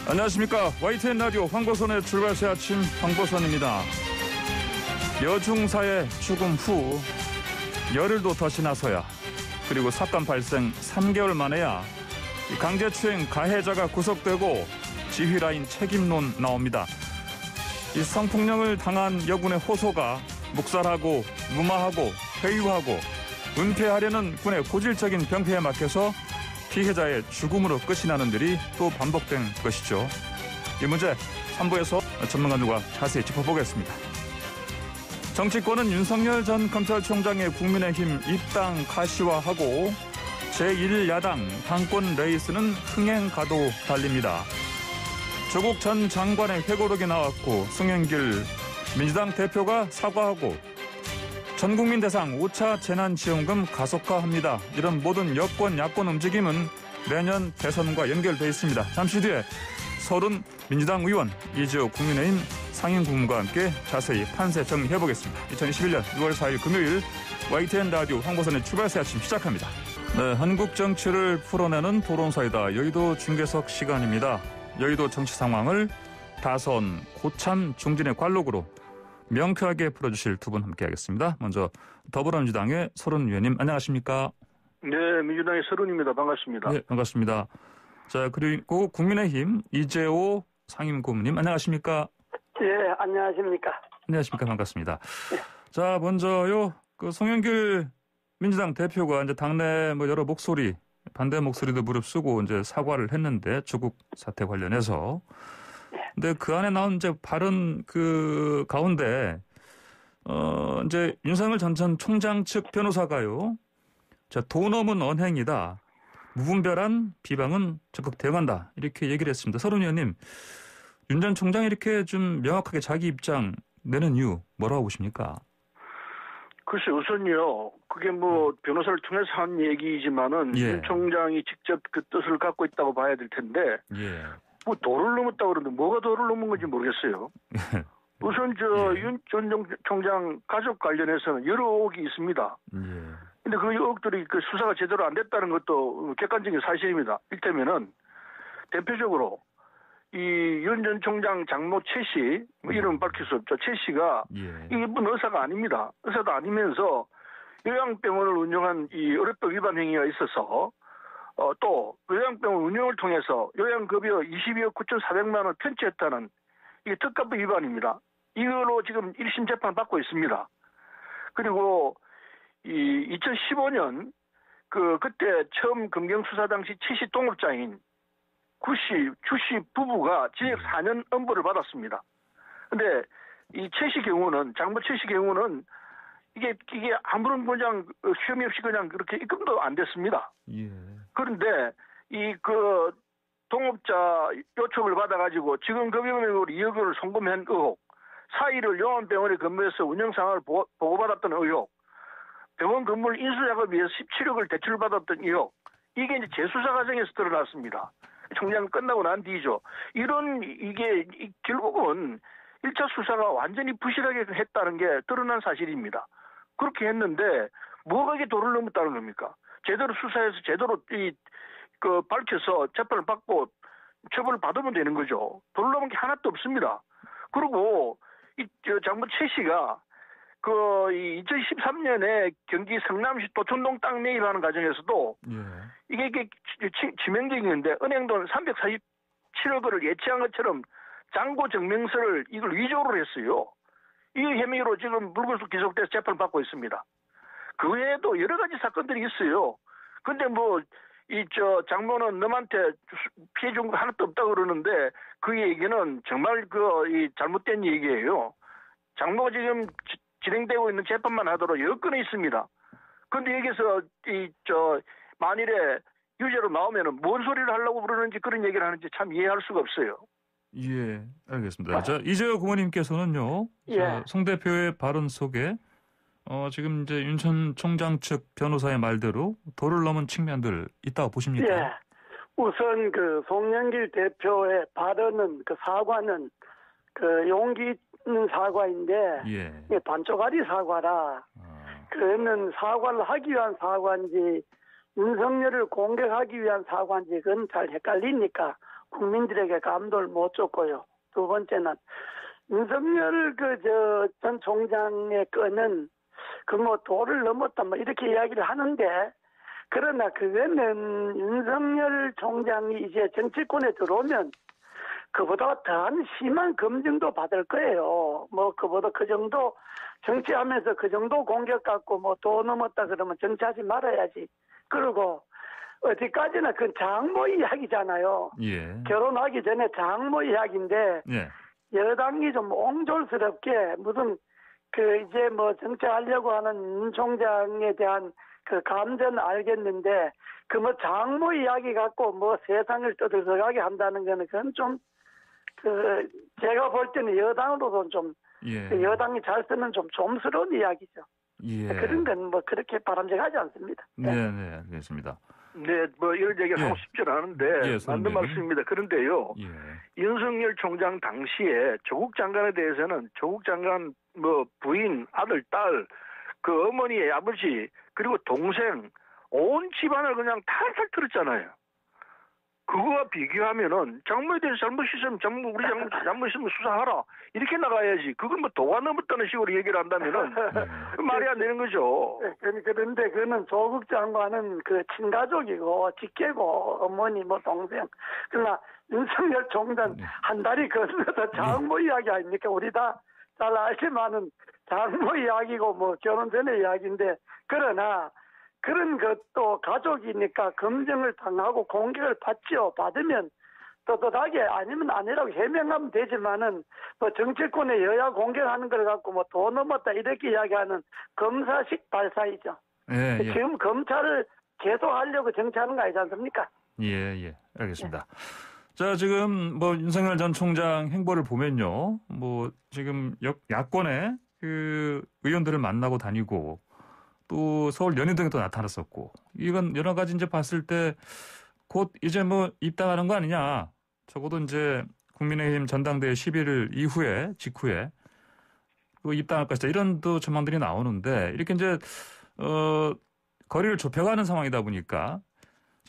안녕하십니까. YTN 라디오 황보선의 출발새 아침 황보선입니다. 여중사의 죽음 후 열흘도 더 지나서야, 그리고 사건 발생 3개월 만에야 강제추행 가해자가 구속되고 지휘라인 책임론 나옵니다. 이 성폭력을 당한 여군의 호소가 묵살하고 무마하고 회유하고 은폐하려는 군의 고질적인 병폐에 막혀서 피해자의 죽음으로 끝이 나는 일이 또 반복된 것이죠. 이 문제 3부에서 전문가들과 자세히 짚어보겠습니다. 정치권은 윤석열 전 검찰총장의 국민의힘 입당 가시화하고 제1야당 당권 레이스는 흥행가도 달립니다. 조국 전 장관의 회고록이 나왔고 송영길 민주당 대표가 사과하고 전국민 대상 5차 재난지원금 가속화합니다. 이런 모든 여권, 야권 움직임은 내년 대선과 연결되어 있습니다. 잠시 뒤에 서른 민주당 의원, 이재호 국민의힘 상임고문과 함께 자세히 판세 정리해보겠습니다. 2021년 6월 4일 금요일 YTN 라디오 황보선의 출발새 아침 시작합니다. 네, 한국 정치를 풀어내는 토론사이다. 여의도 중계석 시간입니다. 여의도 정치 상황을 다선, 고참, 중진의 관록으로 명쾌하게 풀어주실 두 분 함께하겠습니다. 먼저 더불어민주당의 서른 의원님 안녕하십니까? 네, 민주당의 서른입니다. 반갑습니다. 네, 반갑습니다. 자, 그리고 국민의힘 이재호 상임고문님 안녕하십니까? 네, 안녕하십니까? 안녕하십니까? 반갑습니다. 자, 먼저요, 그 송영길 민주당 대표가 이제 당내 뭐 여러 목소리, 반대 목소리도 무릅쓰고 이제 사과를 했는데 조국 사태 관련해서. 근데 그 안에 나온 이제 발언 그 가운데 이제 윤석열 전 총장 측 변호사가요. 자, 돈 없는 언행이다. 무분별한 비방은 적극 대응한다. 이렇게 얘기를 했습니다. 서른 의원님, 윤 전 총장이 이렇게 좀 명확하게 자기 입장 내는 이유 뭐라고 보십니까? 글쎄, 우선요, 그게 뭐 변호사를 통해서 한 얘기지만은 윤 총장이 직접 그 뜻을 갖고 있다고 봐야 될 텐데, 뭐 도를 넘었다고 그러는데 뭐가 도를 넘은 건지 모르겠어요. 우선 윤 전 총장 가족 관련해서는 여러 의혹이 있습니다. 근데 그 의혹들이 그 수사가 제대로 안 됐다는 것도 객관적인 사실입니다. 이를테면은 대표적으로 이 윤 전 총장 장모 최 씨, 뭐 이름 밝힐 수 없죠. 최 씨가 이분 의사가 아닙니다. 의사도 아니면서 요양병원을 운영한 이 의료법 위반 행위가 있어서 또 요양병원 운영을 통해서 요양급여 22억 9,400만 원을 편취했다는 이게 특가법 위반입니다. 이걸로 지금 1심 재판 받고 있습니다. 그리고 이 2015년 그때 처음 검경수사 당시 최 씨 동업자인 주 씨 부부가 징역 4년 엄벌을 받았습니다. 근데 이 최 씨 경우는, 장모 최 씨 경우는 이게 아무런 그냥 혐의 없이 그냥 그렇게 입금도 안 됐습니다. 그런데 동업자 요청을 받아가지고 지금 급여금액으로 2억 원을 송금한 의혹, 사의를 용안병원에 근무해서 운영 상황을 보고받았던 의혹, 병원 건물 인수작업을 위해서 17억을 대출받았던 의혹, 이게 이제 재수사 과정에서 드러났습니다. 총장 끝나고 난 뒤죠. 이게 결국은 1차 수사가 완전히 부실하게 했다는 게 드러난 사실입니다. 그렇게 했는데 뭐가 이게 도를 넘었다는 겁니까? 제대로 수사해서 제대로 밝혀서 재판을 받고 처벌을 받으면 되는 거죠. 도를 넘은 게 하나도 없습니다. 그리고 장모 최 씨가 2013년에 경기 성남시 도촌동 땅 매입하는 과정에서도 이게 치명적인데 은행돈 347억 원을 예치한 것처럼 잔고 증명서를 이걸 위조를 했어요. 이 혐의로 지금 불구속 기소돼서 재판을 받고 있습니다. 그 외에도 여러 가지 사건들이 있어요. 근데 장모는 너한테 피해 준 거 하나도 없다고 그러는데 그 얘기는 정말 잘못된 얘기예요. 장모가 지금 진행되고 있는 재판만 하도록 여건이 있습니다. 근데 여기서 만일에 유죄로 나오면은 뭔 소리를 하려고 그러는지 그런 얘기를 하는지 참 이해할 수가 없어요. 예, 알겠습니다. 자, 이재호 고모님께서는요. 송 대표의 발언 속에 지금 이제 윤 전 총장 측 변호사의 말대로 도를 넘은 측면들 있다고 보십니까? 예. 우선 송영길 대표의 발언은 사과는 용기 있는 사과인데 이게 반쪽짜리 사과라. 그는 사과를 하기 위한 사과인지 윤석열을 공격하기 위한 사과인지 그건 잘 헷갈리니까 국민들에게 감동을 못 줬고요. 두 번째는 윤석열 전 총장의 건은 도를 넘었다 뭐 이렇게 이야기를 하는데, 그러나 그거는 윤석열 총장이 이제 정치권에 들어오면 그보다 더한 심한 검증도 받을 거예요. 그보다 그 정도 정치하면서 그 정도 공격 갖고 도 넘었다 그러면 정치하지 말아야지. 그리고 어디까지나 그건 장모 이야기잖아요. 예. 결혼하기 전에 장모 이야기인데, 예. 여당이 좀 옹졸스럽게 무슨 이제 정치하려고 하는 윤 총장에 대한 감정은 알겠는데, 장모 이야기 갖고 세상을 떠들썩하게 한다는 거는 그건 좀 제가 볼 때는 여당으로도 좀 예. 여당이 잘 쓰는 좀 좀스러운 이야기죠. 예. 그런 건 그렇게 바람직하지 않습니다. 네, 알겠습니다. 네, 이런 얘기 하고 싶진 않은데 맞는 말씀입니다. 그런데요, 윤석열 총장 당시에 조국 장관에 대해서는 조국 장관 부인, 아들, 딸, 그 어머니, 아버지, 그리고 동생, 온 집안을 그냥 탈탈 털었잖아요. 그거와 비교하면은 장모에 대해서 잘못 있으면 우리 잘못 있으면 수사하라 이렇게 나가야지. 그걸 도가 넘었다는 식으로 얘기를 한다면은 말이 안 되는 거죠. 그런데 그는 조국 장관은 친가족이고 직계고 어머니 동생. 그러나 윤석열 총장 한 달이 건너서 장모 이야기 아닙니까? 우리 다 잘 알지만은 장모 이야기고 결혼 전의 이야기인데, 그러나 그런 것도 가족이니까 검증을 당하고 공격을 받으면 떳떳하게 아니면 아니라고 해명하면 되지만은 정치권의 여야 공격하는 걸 갖고 도 넘었다 이렇게 이야기하는 검사식 발사이죠. 예. 지금 검찰을 계속하려고 정치하는 거 아니지 않습니까? 예. 알겠습니다. 자, 지금 윤석열 전 총장 행보를 보면요, 지금 야권의 의원들을 만나고 다니고, 또 서울 연희동에 또 나타났었고, 이건 여러 가지 이제 봤을 때 곧 이제 입당하는 거 아니냐. 적어도 이제 국민의힘 전당대회 11일 직후에 입당할 것이다. 이런 또 전망들이 나오는데, 이렇게 이제 거리를 좁혀가는 상황이다 보니까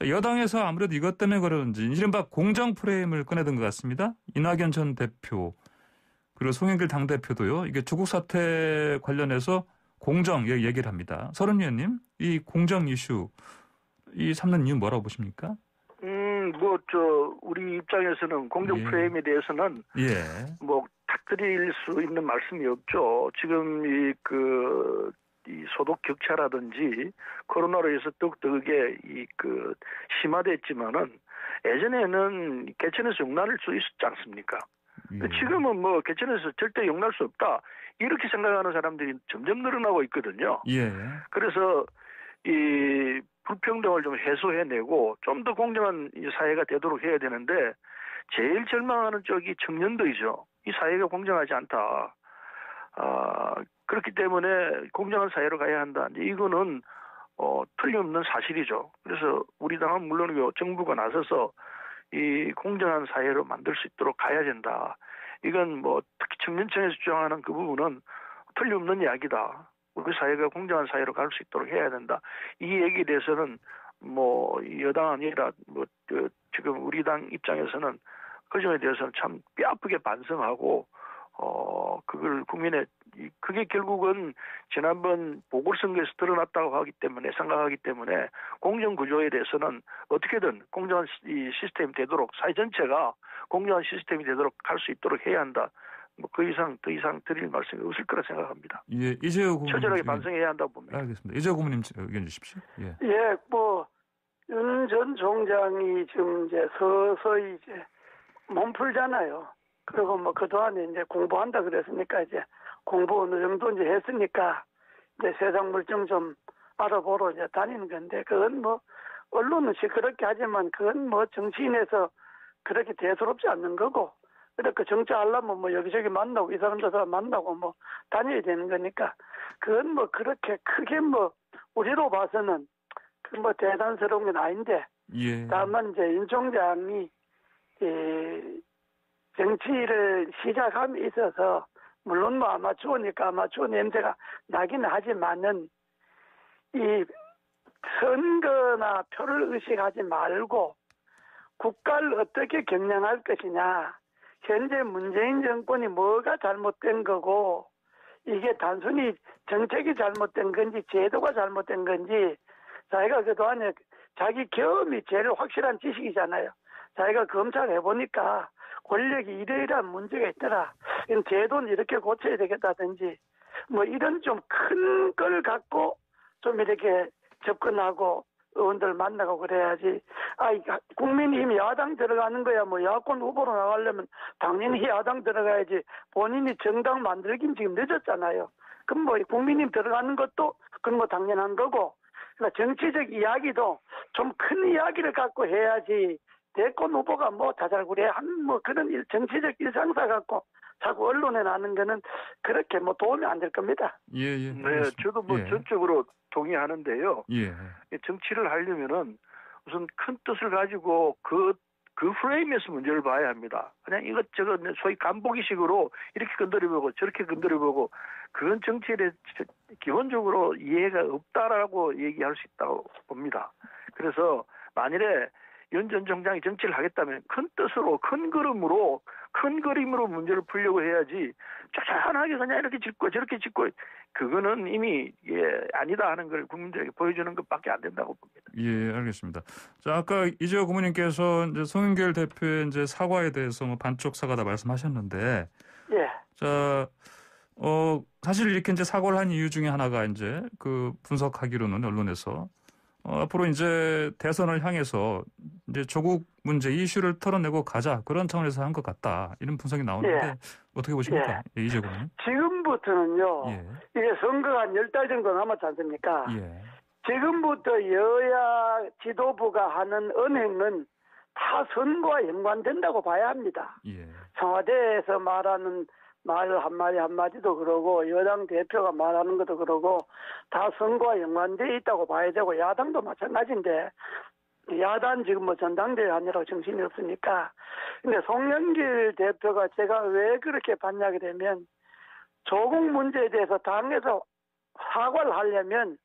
여당에서 아무래도 이것 때문에 그러는지 이른바 공정 프레임을 꺼내든 것 같습니다. 이낙연 전 대표 그리고 송영길 당대표도요. 이게 조국 사태 관련해서 공정 얘기를 합니다. 서른 의원님, 이 공정 이슈 삼는 이유 뭐라고 보십니까? 우리 입장에서는 공정 프레임에 대해서는 탁 드릴 수 있는 말씀이 없죠. 지금 이 소득 격차라든지 코로나로 해서 더욱더욱에 심화됐지만은 예전에는 개천에서 용날을 수 있었지 않습니까? 지금은 개천에서 절대 용날 수 없다 이렇게 생각하는 사람들이 점점 늘어나고 있거든요. 그래서 이 불평등을 좀 해소해내고 좀 더 공정한 사회가 되도록 해야 되는데, 제일 절망하는 쪽이 청년들이죠. 이 사회가 공정하지 않다. 그렇기 때문에 공정한 사회로 가야 한다. 이거는 틀림없는 사실이죠. 그래서 우리 당은 물론이고 정부가 나서서 이 공정한 사회로 만들 수 있도록 가야 된다. 이건 특히 청년층에서 주장하는 그 부분은 틀림없는 이야기다. 우리 사회가 공정한 사회로 갈 수 있도록 해야 된다. 이 얘기에 대해서는 여당 아니라 지금 우리 당 입장에서는 그 점에 대해서는 참 뼈아프게 반성하고 그걸 그게 결국은 지난번 보궐선거에서 드러났다고 생각하기 때문에 공정 구조에 대해서는 어떻게든 공정한 이 시스템이 되도록, 사회 전체가 공정한 시스템이 되도록 갈 수 있도록 해야 한다. 더 이상 드릴 말씀이 없을 거라 생각합니다. 예, 이재호 고문님. 철저하게 반성해야 한다고 봅니다. 알겠습니다. 이재호 고문님 의견 주십시오. 윤 전 총장이 지금 이제 서서히 이제 몸풀잖아요. 그리고 그동안에 이제 공부한다 그랬으니까 이제 공부 어느 정도 이제 했으니까 이제 세상 물정 좀 알아보러 이제 다니는 건데, 그건 언론은 시끄럽게 하지만 그건 정치인에서 그렇게 대수롭지 않는 거고, 그러니까 정치하려면 여기저기 만나고 이 사람 저 사람 만나고 다녀야 되는 거니까, 그건 그렇게 크게 우리로 봐서는 대단스러운 건 아닌데, 다만 이제 윤 총장이 정치를 시작함에 있어서 물론 아마추어니까 아마추어 냄새가 나긴 하지만은 이 선거나 표를 의식하지 말고 국가를 어떻게 경영할 것이냐. 현재 문재인 정권이 뭐가 잘못된 거고 이게 단순히 정책이 잘못된 건지 제도가 잘못된 건지 자기가 그동안에 자기 경험이 제일 확실한 지식이잖아요. 자기가 검찰 해보니까 권력이 이러이러한 문제가 있더라. 이런 제도는 이렇게 고쳐야 되겠다든지 뭐 이런 좀 큰 걸 갖고 좀 이렇게 접근하고 의원들 만나고 그래야지. 국민의힘 야당 들어가는 거야. 뭐 야권 후보로 나가려면 당연히 야당 들어가야지. 본인이 정당 만들긴 지금 늦었잖아요. 그럼 뭐 국민의힘 들어가는 것도 그런 거 당연한 거고. 그러니까 정치적 이야기도 좀 큰 이야기를 갖고 해야지. 대권 후보가 뭐 다잘구레 한 뭐 그런 정치적 일상사 갖고 자꾸 언론에 나는 거는 그렇게 뭐 도움이 안 될 겁니다. 예. 네, 저도 뭐 전적으로 동의하는데요. 예. 정치를 하려면은 우선 큰 뜻을 가지고 그 프레임에서 문제를 봐야 합니다. 그냥 이것저것 소위 간보기식으로 이렇게 건드려보고 저렇게 건드려보고 그건 정치에 대해 기본적으로 이해가 없다라고 얘기할 수 있다고 봅니다. 그래서 만일에 윤 전 총장이 정치를 하겠다면 큰 뜻으로 큰 그림으로 문제를 풀려고 해야지 쪼잔하게 그냥 이렇게 짚고 저렇게 짚고 그거는 이미 아니다 하는 걸 국민들에게 보여주는 것밖에 안 된다고 봅니다. 예, 알겠습니다. 자, 아까 이재호 고문님께서 이제 송영길 대표의 이제 사과에 대해서 뭐 반쪽 사과다 말씀하셨는데, 예. 자, 사실 이렇게 이제 사과를 한 이유 중에 하나가 이제 그 분석하기로는 언론에서 앞으로 이제 대선을 향해서 이제 조국 문제 이슈를 털어내고 가자 그런 차원에서 한 것 같다 이런 분석이 나오는데 어떻게 보십니까? 예, 이재호 고문. 지금부터는요. 이게 선거가 한 10달 정도 남았지 않습니까? 예. 지금부터 여야 지도부가 하는 언행은 다 선거와 연관된다고 봐야 합니다. 예. 청와대에서 말하는 말 한마디 한마디도 그러고 여당 대표가 말하는 것도 그러고 다 선거와 연관되어 있다고 봐야 되고 야당도 마찬가지인데 야당 지금 뭐 전당대회 하느라고 정신이 없으니까. 근데 송영길 대표가 제가 왜 그렇게 봤냐게 되면 조국 문제에 대해서 당에서 사과를 하려면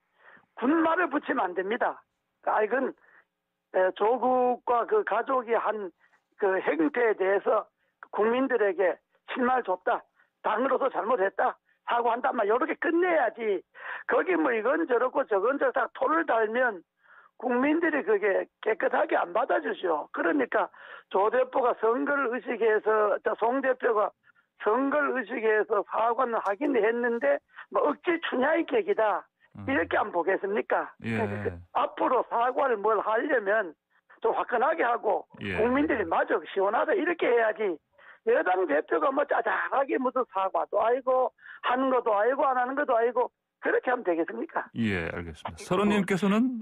군말을 붙이면 안 됩니다. 이건 조국과 그 가족이 한 그 행태에 대해서 국민들에게 실망을 줬다. 당으로서 잘못했다. 사과한다. 막 이렇게 끝내야지. 거기 뭐 이건 저렇고 저건 저렇다 토를 달면 국민들이 그게 깨끗하게 안 받아주죠. 그러니까 조 대표가 선거를 의식해서 송 대표가 선거를 의식해서 사과는 하긴 했는데 뭐 억지 추냐의 객이다. 이렇게 안 보겠습니까? 예. 앞으로 사과를 뭘 하려면 좀 화끈하게 하고 국민들이 마저 시원하다 이렇게 해야지. 여당 대표가 뭐 짜잘하게 무슨 사과도 아니고 하는 것도 아니고 안 하는 것도 아니고 그렇게 하면 되겠습니까? 예, 알겠습니다. 서른님께서는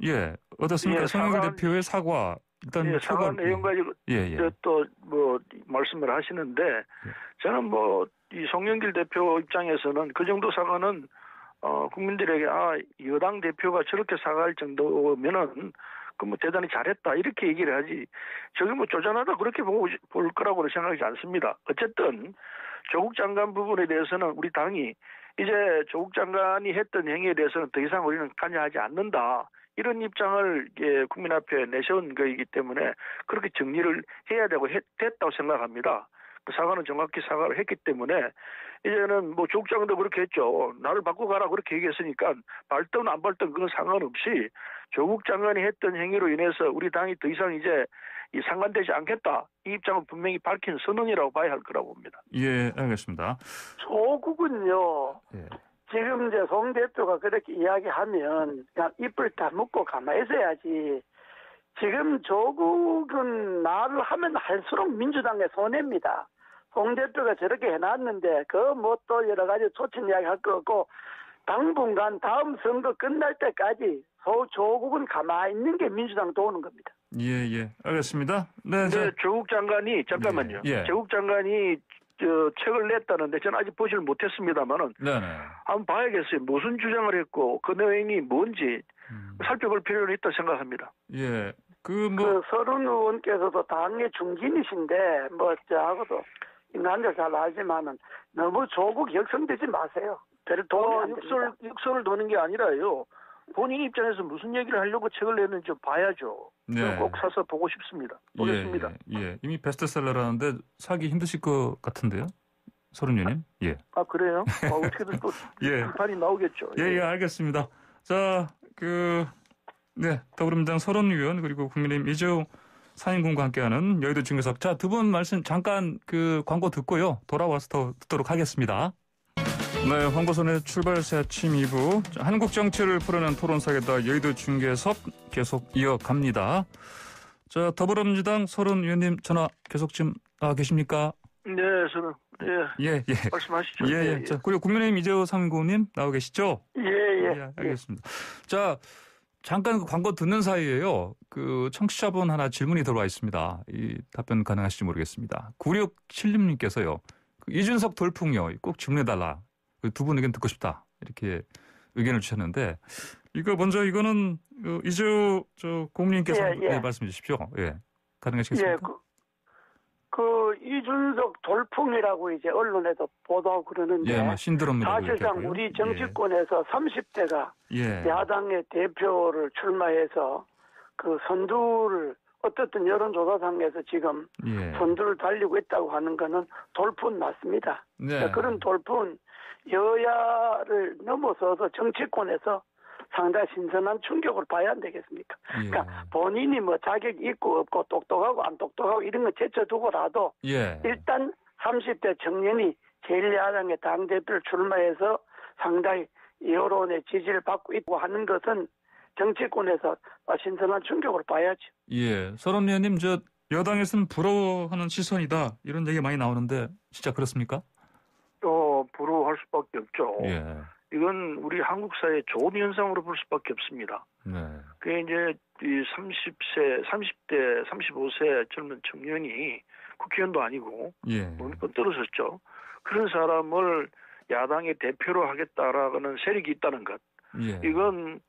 어떻습니까? 송영길 대표의 사과 일단 사과 내용 가지고 또 뭐 말씀을 하시는데 저는 뭐 이 송영길 대표 입장에서는 그 정도 사과는 국민들에게 여당 대표가 저렇게 사과할 정도면은 그 뭐 대단히 잘했다 이렇게 얘기를 하지 저게 뭐 쪼잔하다 그렇게 볼 거라고는 생각하지 않습니다. 어쨌든 조국 장관 부분에 대해서는 우리 당이 이제 조국 장관이 했던 행위에 대해서는 더 이상 우리는 관여하지 않는다. 이런 입장을 국민 앞에 내세운 것이기 때문에 그렇게 정리를 해야 되고 됐다고 생각합니다. 그 사과는 정확히 사과를 했기 때문에 이제는 뭐 조국 장관도 그렇게 했죠. 나를 바꾸고 가라 그렇게 얘기했으니까 발등 안 발등 그건 상관없이 조국 장관이 했던 행위로 인해서 우리 당이 더 이상 이제 상관되지 않겠다. 이 입장은 분명히 밝힌 선언이라고 봐야 할 거라고 봅니다. 예, 알겠습니다. 조국은요. 지금 이제 송 대표가 그렇게 이야기하면 그냥 입을 다물고 가만히 있어야지. 지금 조국은 말을 하면 할수록 민주당의 손해입니다. 송 대표가 저렇게 해놨는데 그 뭐 또 여러 가지 초친 이야기 할 거 없고 당분간 다음 선거 끝날 때까지 조국은 가만히 있는 게 민주당 도우는 겁니다. 예, 알겠습니다. 네, 조국 장관이 잠깐만요. 조국 장관이 책을 냈다는데 저는 아직 보지를 못했습니다만은 한번 봐야겠어요. 무슨 주장을 했고 그 내용이 뭔지 살펴볼 필요는 있다 생각합니다. 예, 그 서른 의원께서도 당의 중진이신데 뭐 저하고도 인간들 잘 알지만은 너무 조국 역성되지 마세요. 육선을 도는 게 아니라요. 본인 입장에서 무슨 얘기를 하려고 책을 냈는지 좀 봐야죠. 네. 꼭 사서 보고 싶습니다. 보겠습니다. 예. 이미 베스트셀러라는데 사기 힘드실 것 같은데요, 서른 의원님. 예. 아 그래요? 어떻게든 또 판이 나오겠죠. 예, 알겠습니다. 자, 더불어민주당 서른 의원 그리고 국민의힘 이재호 상임군과 함께하는 여의도 중계석. 자, 두 분 말씀 잠깐 광고 듣고요. 돌아와서 더 듣도록 하겠습니다. 네, 황보선의 출발새 아침 2부. 자, 한국 정치를 풀어낸 토론사겠다 여의도 중계석 계속 이어갑니다. 자, 더불어민주당 서른 의원님 전화 계속 지금 나와 계십니까? 네, 저는 예. 말씀하시죠. 예. 자, 그리고 국민의힘 이재호 상임고님 나와 계시죠? 예. 알겠습니다. 자, 잠깐 광고 듣는 사이에요. 청취자분 하나 질문이 들어와 있습니다. 이 답변 가능하실지 모르겠습니다. 9676님께서요. 이준석 돌풍이요. 꼭 질문해달라. 두 분 의견 듣고 싶다. 이렇게 의견을 주셨는데 이거는 이재호 고문님께서 말씀해 주십시오. 예. 가능하시겠습니까? 이준석 돌풍이라고 이제 언론에도 보도하고 그러는데 사실상 우리 정치권에서 30대가 야당의 대표를 출마해서 선두를 어떻든 여론조사상에서 지금 선두를 달리고 있다고 하는 거는 돌풍 맞습니다. 네. 그런 돌풍 여야를 넘어서서 정치권에서 상당히 신선한 충격을 봐야 안 되겠습니까? 그러니까 본인이 자격이 있고 없고 똑똑하고 안 똑똑하고 이런 거 제쳐두고라도 일단 30대 청년이 제1야당의 당대표를 출마해서 상당히 여론의 지지를 받고 있고 하는 것은 정치권에서 신선한 충격을 봐야죠. 예, 서른 의원님, 여당에서는 부러워하는 시선이다 이런 얘기 많이 나오는데 진짜 그렇습니까? 부러워할 수밖에 없죠. 예. 이건 우리 한국 사회의 좋은 현상으로 볼 수밖에 없습니다. 네. 그게 이제 이 30대, 35세 젊은 청년이 국회의원도 아니고 번 떨어졌죠. 그런 사람을 야당의 대표로 하겠다라는 세력이 있다는 것. 이건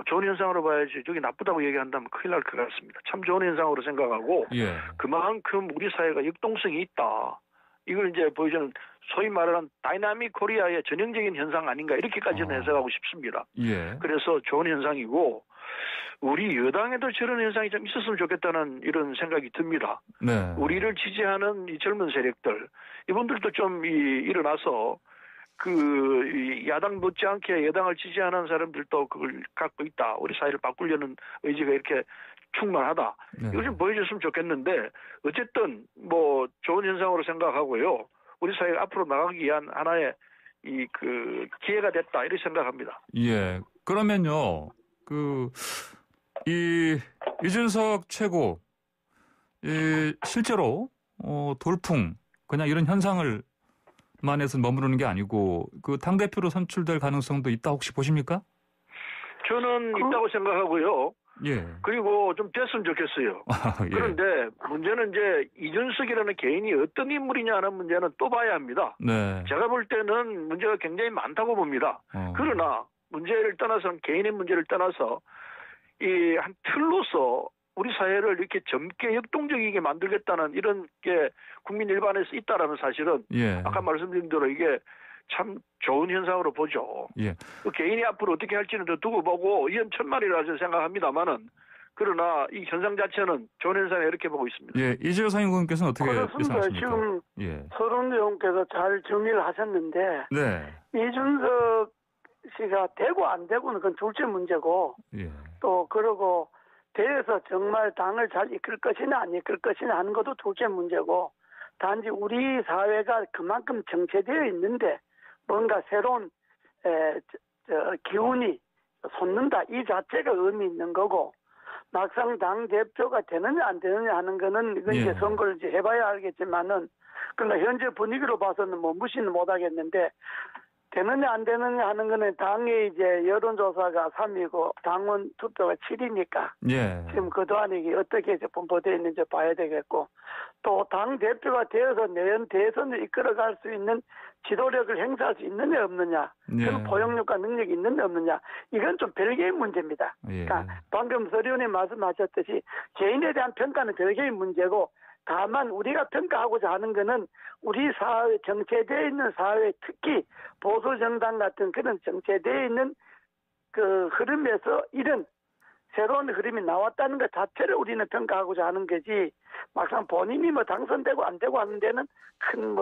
좋은 현상으로 봐야지 저기 나쁘다고 얘기한다면 큰일 날 것 같습니다. 참 좋은 현상으로 생각하고 그만큼 우리 사회가 역동성이 있다. 이걸 이제 보여주는 소위 말하는 다이나믹 코리아의 전형적인 현상 아닌가 이렇게까지는 해석하고 싶습니다. 그래서 좋은 현상이고 우리 여당에도 저런 현상이 좀 있었으면 좋겠다는 이런 생각이 듭니다. 네. 우리를 지지하는 이 젊은 세력들 이분들도 좀 일어나서 이 야당 못지않게 여당을 지지하는 사람들도 그걸 갖고 있다. 우리 사회를 바꾸려는 의지가 이렇게 충만하다. 이걸 좀 보여줬으면 좋겠는데 어쨌든 좋은 현상으로 생각하고요. 우리 사회가 앞으로 나가기 위한 하나의 기회가 됐다 이렇게 생각합니다. 예. 그러면요. 이준석 최고 실제로 돌풍 그냥 이런 현상을 만해서 머무르는 게 아니고 당대표로 선출될 가능성도 있다 혹시 보십니까? 저는 있다고 생각하고요. 그리고 좀 됐으면 좋겠어요. 그런데 문제는 이제 이준석이라는 개인이 어떤 인물이냐 하는 문제는 또 봐야 합니다. 제가 볼 때는 문제가 굉장히 많다고 봅니다. 그러나 문제를 떠나서 개인의 문제를 떠나서 이 한 틀로서 우리 사회를 이렇게 젊게 역동적이게 만들겠다는 이런 게 국민 일반에서 있다라는 사실은 아까 말씀드린 대로 이게 참 좋은 현상으로 보죠. 개인이 앞으로 어떻게 할지는 더 두고 보고 위험천만이라 저는 생각합니다만은 그러나 이 현상 자체는 좋은 현상에 이렇게 보고 있습니다. 이재호 상임고문께서는 어떻게 예상하십니까? 지금 서른 의원께서 잘 정리를 하셨는데 이준석 씨가 되고 안 되고는 그건 둘째 문제고 또 그러고 대에서 정말 당을 잘 이끌 것이냐 안 이끌 것이냐 하는 것도 둘째 문제고 단지 우리 사회가 그만큼 정체되어 있는데 뭔가 새로운 기운이 솟는다 이 자체가 의미 있는 거고 막상 당 대표가 되느냐 안 되느냐 하는 거는 이건 이제 선거를 이제 해봐야 알겠지만은 그러나 현재 분위기로 봐서는 무시는 못하겠는데 되느냐 안 되느냐 하는 거는 당의 이제 여론조사가 3이고 당원 투표가 7이니까 지금 그동안에 이게 어떻게 이제 분포되어 있는지 봐야 되겠고 또 당 대표가 되어서 내년 대선을 이끌어갈 수 있는 지도력을 행사할 수 있느냐 없느냐 그런 포용력과 능력이 있느냐 없느냐 이건 좀 별개의 문제입니다. 그러니까 방금 서 의원님 말씀하셨듯이 개인에 대한 평가는 별개의 문제고 다만 우리가 평가하고자 하는 것은 우리 사회, 정체되어 있는 사회, 특히 보수정당 같은 그런 정체되어 있는 그 흐름에서 이런 새로운 흐름이 나왔다는 것 자체를 우리는 평가하고자 하는 거지, 막상 본인이 뭐 당선되고 안 되고 하는 데는 큰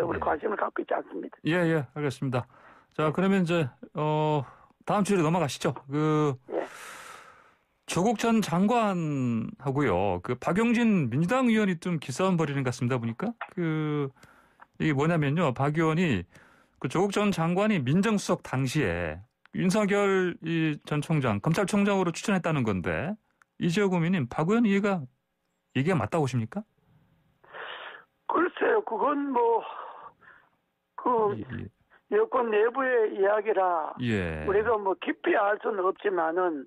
우리 관심을 갖고 있지 않습니다. 예, 알겠습니다. 자, 그러면 이제 다음 주로 넘어가시죠. 조국 전 장관하고요. 그 박용진 민주당 의원이 좀 기싸움 벌이는 것 같습니다. 보니까 이게 뭐냐면요. 박 의원이 그 조국 전 장관이 민정수석 당시에 윤석열 전 총장, 검찰총장으로 추천했다는 건데, 이재호 고민님, 박 의원 이게 맞다고 보십니까? 글쎄요, 그건 여권 내부의 이야기라 우리가 깊이 알 수는 없지만은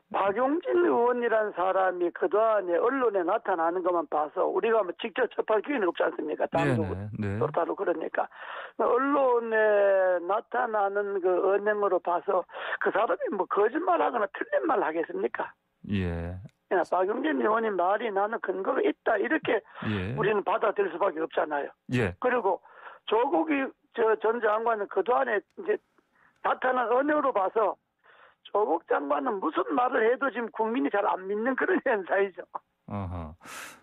박용진 의원이라는 사람이 그동안에 언론에 나타나는 것만 봐서 우리가 직접 접할 기회는 없지 않습니까? 다도 그러니까 언론에 나타나는 그 언행으로 봐서 그 사람이 거짓말하거나 틀린 말 하겠습니까? 박용진 의원이 말이 나는 근거가 있다 이렇게 우리는 받아들일 수밖에 없잖아요. 그리고 조국이 전 장관은 그동안에 이제 나타난 언행으로 봐서 조국 장관은 무슨 말을 해도 지금 국민이 잘 안 믿는 그런 현상이죠.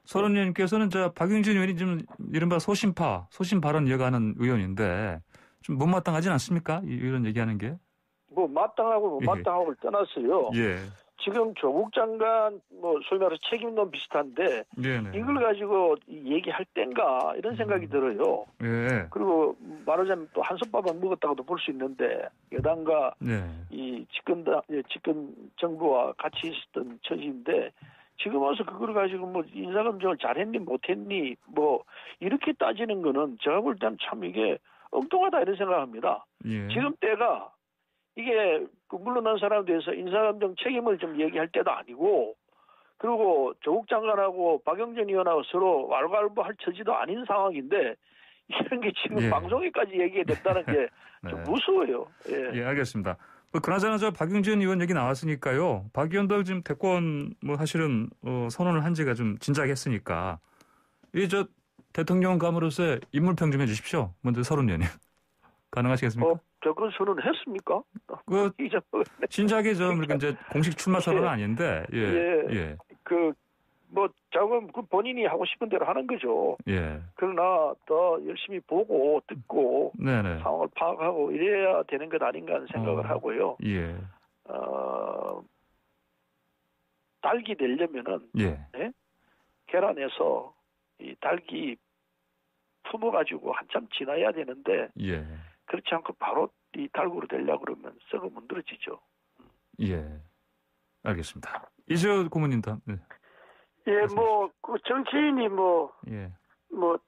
서른 의원님께서는 박용진 의원이 지금 이른바 소신 발언 이어가는 의원인데 좀 못마땅하진 않습니까? 이런 얘기하는 게? 마땅하고 못마땅하고를 떠났어요. 지금 조국 장관 소위 말해서 책임론 비슷한데 이걸 가지고 얘기할 땐가 이런 생각이 들어요. 그리고 말하자면 또 한솥밥은 먹었다고도 볼 수 있는데 여당과 이 집권 정부와 같이 있었던 처지인데 지금 와서 그걸 가지고 인사검증을 잘했니 못했니 이렇게 따지는 거는 제가 볼 때는 참 이게 엉뚱하다 이런 생각합니다. 지금 때가 이게 물러난 사람에 대해서 인사감정 책임을 좀 얘기할 때도 아니고, 그리고 조국 장관하고 박용진 의원하고 서로 왈가왈부할 처지도 아닌 상황인데 이런 게 지금 방송에까지 얘기가 됐다는 게 좀 무서워요. 알겠습니다. 그나저나 박용진 의원 얘기 나왔으니까요. 박 의원도 지금 대권 사실은 선언을 한 지가 좀 진작했으니까 대통령 감으로서의 인물평 좀 해주십시오. 먼저 서른 의원님. 가능하시겠습니까? 그런 선언을 했습니까? 진작에 이제 공식 출마 선언은 아닌데, 자금 본인이 하고 싶은 대로 하는 거죠. 그러나 더 열심히 보고 듣고 상황을 파악하고 이래야 되는 것 아닌가 하는 생각을 하고요. 딸기 되려면은 계란에서 이 딸기 품어가지고 한참 지나야 되는데. 그렇지 않고 바로 이 달구로 되려고 그러면 썩어 문드러지죠. 알겠습니다. 이재호 고문님도. 그 정치인이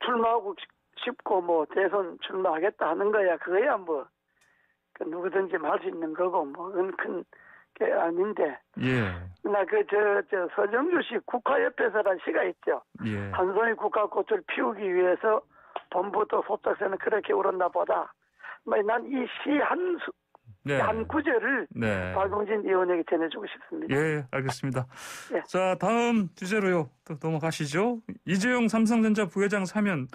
출마하고 싶고 대선 출마하겠다 하는 거야. 그거야 그 누구든지 할 수 있는 거고 그건 큰 게 아닌데. 나 서정주시 국화협회서라는 시가 있죠. 한 손이 국화꽃을 피우기 위해서 봄부터 소떡새는 그렇게 울었나 보다. 난 이 시 한 구절을 박용진 의원에게 전해주고 싶습니다. 알겠습니다. 자, 다음 주제로요. 또 넘어가시죠. 이재용 삼성전자 부회장 사면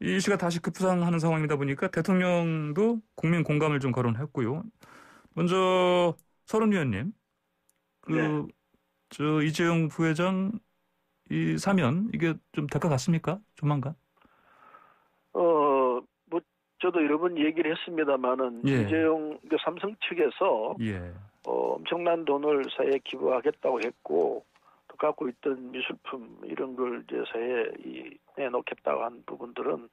이 이슈가 다시 급부상하는 상황이다 보니까 대통령도 국민 공감을 좀 거론했고요. 먼저 서른 의원님, 이재용 부회장 이 사면 이게 좀 될 것 같습니까? 조만간? 저도 여러 번 얘기를 했습니다만은 이재용 삼성 측에서 엄청난 돈을 사회에 기부하겠다고 했고 또 갖고 있던 미술품 이런 걸 이제 사회에 내놓겠다고 한 부분들은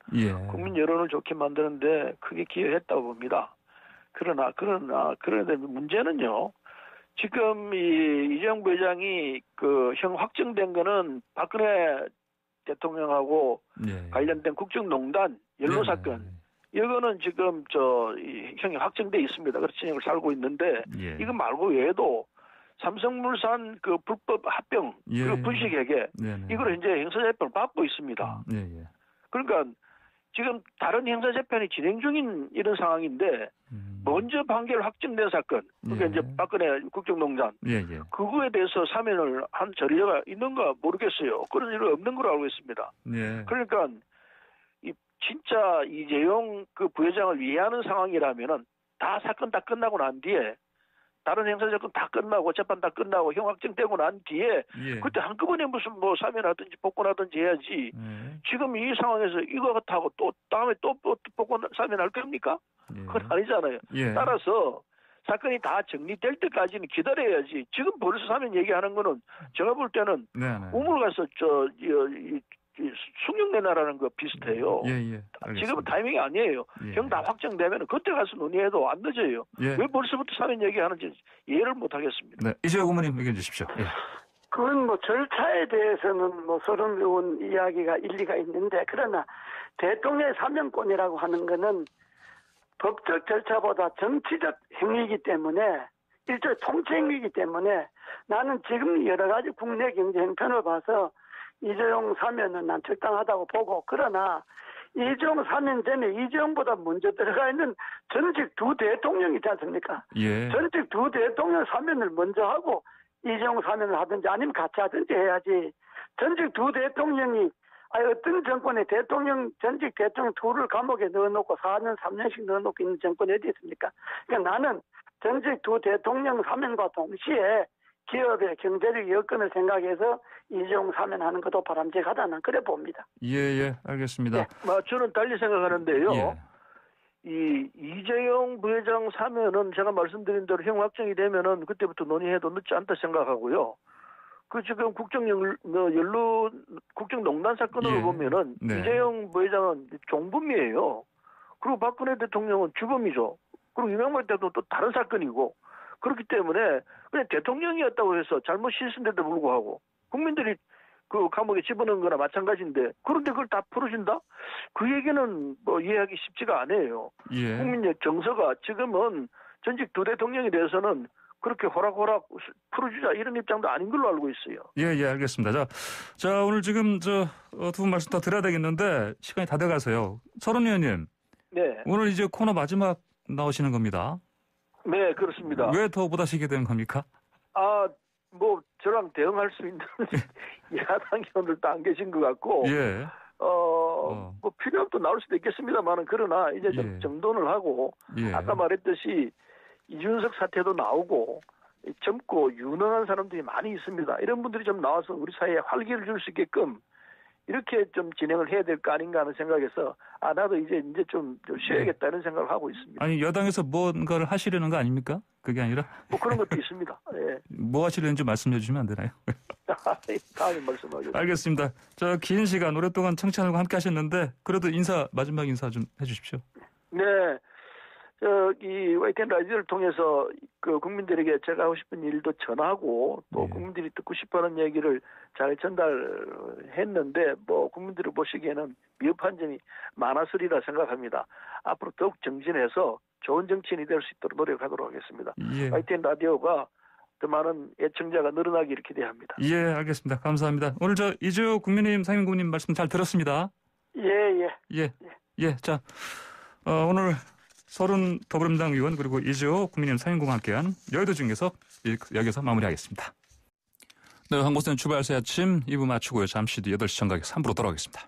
국민 여론을 좋게 만드는데 크게 기여했다고 봅니다. 그런데 문제는요. 지금 이재용 부회장이 형 확정된 거는 박근혜 대통령하고 관련된 국정농단 연루 사건. 이거는 지금 형이 확정돼 있습니다. 그렇지 진행을 살고 있는데 이거 말고 외에도 삼성물산 그 불법 합병 그 분식회계 이걸 현재 형사재판을 받고 있습니다. 그러니까 지금 다른 형사재판이 진행 중인 이런 상황인데 먼저 판결 확정된 사건 그러니까 이제 박근혜 국정농단 그거에 대해서 사면을 한 전례가 있는가 모르겠어요. 그런 일은 없는 걸로 알고 있습니다. 그러니까 진짜 이재용 그 부회장을 위해하는 상황이라면은 사건 다 끝나고 난 뒤에 다른 행사조건 다 끝나고 재판 다 끝나고 형 확정되고 난 뒤에 그때 한꺼번에 무슨 뭐 사면하든지 복권하든지 해야지. 지금 이 상황에서 이거 하고 또 다음에 또 복권 사면할 겁니까? 그건 아니잖아요. 따라서 사건이 다 정리될 때까지는 기다려야지. 지금 벌써 사면 얘기하는 거는 제가 볼 때는 우물 가서 숭늉내나라는 거 비슷해요. 지금은 타이밍이 아니에요. 형 다 확정되면 그때 가서 논의해도 안 늦어요. 왜 벌써부터 사면 얘기하는지 이해를 못 하겠습니다. 네, 이재호 고문님 의견 주십시오. 그건 뭐 절차에 대해서는 뭐 서른 의원 이야기가 일리가 있는데 그러나 대통령의 사면권이라고 하는 거는 법적 절차보다 정치적 행위이기 때문에 일종의 통치 행위이기 때문에 나는 지금 여러 가지 국내 경제 형편을 봐서 이재용 사면은 난 적당하다고 보고 그러나 이재용 사면 전에 이재용보다 먼저 들어가 있는 전직 두 대통령이 있지 않습니까? 전직 두 대통령 사면을 먼저 하고 이재용 사면을 하든지 아니면 같이 하든지 해야지 전직 두 대통령이 어떤 정권에 전직 대통령 둘을 감옥에 넣어놓고 4년, 3년씩 넣어놓고 있는 정권이 어디 있습니까? 그러니까 나는 전직 두 대통령 사면과 동시에 기업의 경제적 여건을 생각해서 이재용 사면하는 것도 바람직하다. 난 그래 봅니다. 알겠습니다. 저는 달리 생각하는데요. 이 이재용 부회장 사면은 제가 말씀드린 대로 형 확정이 되면은 그때부터 논의해도 늦지 않다 생각하고요. 그 지금 국정농단 사건으로 보면은 이재용 부회장은 종범이에요. 그리고 박근혜 대통령은 주범이죠. 그리고 이명박 대통령은 또 다른 사건이고 그렇기 때문에 그냥 대통령이었다고 해서 잘못 실수인데도 불구하고 국민들이 그 감옥에 집어넣은 거나 마찬가지인데 그런데 그걸 다 풀어준다? 그 얘기는 뭐 이해하기 쉽지가 않아요. 국민의 정서가 지금은 전직 두 대통령에 대해서는 그렇게 호락호락 풀어주자 이런 입장도 아닌 걸로 알고 있어요. 알겠습니다. 자 오늘 지금 두 분 말씀 더 드려야 되겠는데 시간이 다 돼가서요. 서른 의원님. 오늘 이제 코너 마지막 나오시는 겁니다. 네, 그렇습니다. 왜 더 못 하시게 된 겁니까? 뭐 저랑 대응할 수 있는 야당 의원들도 안 계신 것 같고 뭐 필요하면 또 나올 수도 있겠습니다만은 그러나 이제 좀 정돈을 하고 아까 말했듯이 이준석 사태도 나오고 젊고 유능한 사람들이 많이 있습니다. 이런 분들이 좀 나와서 우리 사회에 활기를 줄 수 있게끔 이렇게 좀 진행을 해야 될 거 아닌가 하는 생각에서 나도 이제 좀 쉬어야겠다 이런 생각을 하고 있습니다. 아니 여당에서 뭔가를 하시려는 거 아닙니까? 그게 아니라? 뭐 그런 것도 있습니다. 뭐 하시려는지 말씀해 주시면 안 되나요? 다음에 말씀하겠습니다. 알겠습니다. 긴 시간 오랫동안 청취자들과 함께 하셨는데 그래도 마지막 인사 좀 해주십시오. 네. 이 YTN 라디오를 통해서 그 국민들에게 제가 하고 싶은 일도 전하고 또 국민들이 듣고 싶어하는 얘기를 잘 전달했는데 뭐 국민들이 보시기에는 미흡한 점이 많았으리라 생각합니다. 앞으로 더욱 정진해서 좋은 정치인이 될 수 있도록 노력하도록 하겠습니다. YTN 라디오가 더 많은 애청자가 늘어나기를 기대합니다. 알겠습니다. 감사합니다. 오늘 이재호 국민의힘 상임고문님 말씀 잘 들었습니다. 자, 오늘 서른 더불어민주당 의원 그리고 이재호 국민의힘 상임고문과 함께한 여의도 중에서 여기서 마무리하겠습니다. 네, 한 곳은 주말새 아침 2부 마치고요. 잠시 뒤 8시 정각에 3부로 돌아오겠습니다.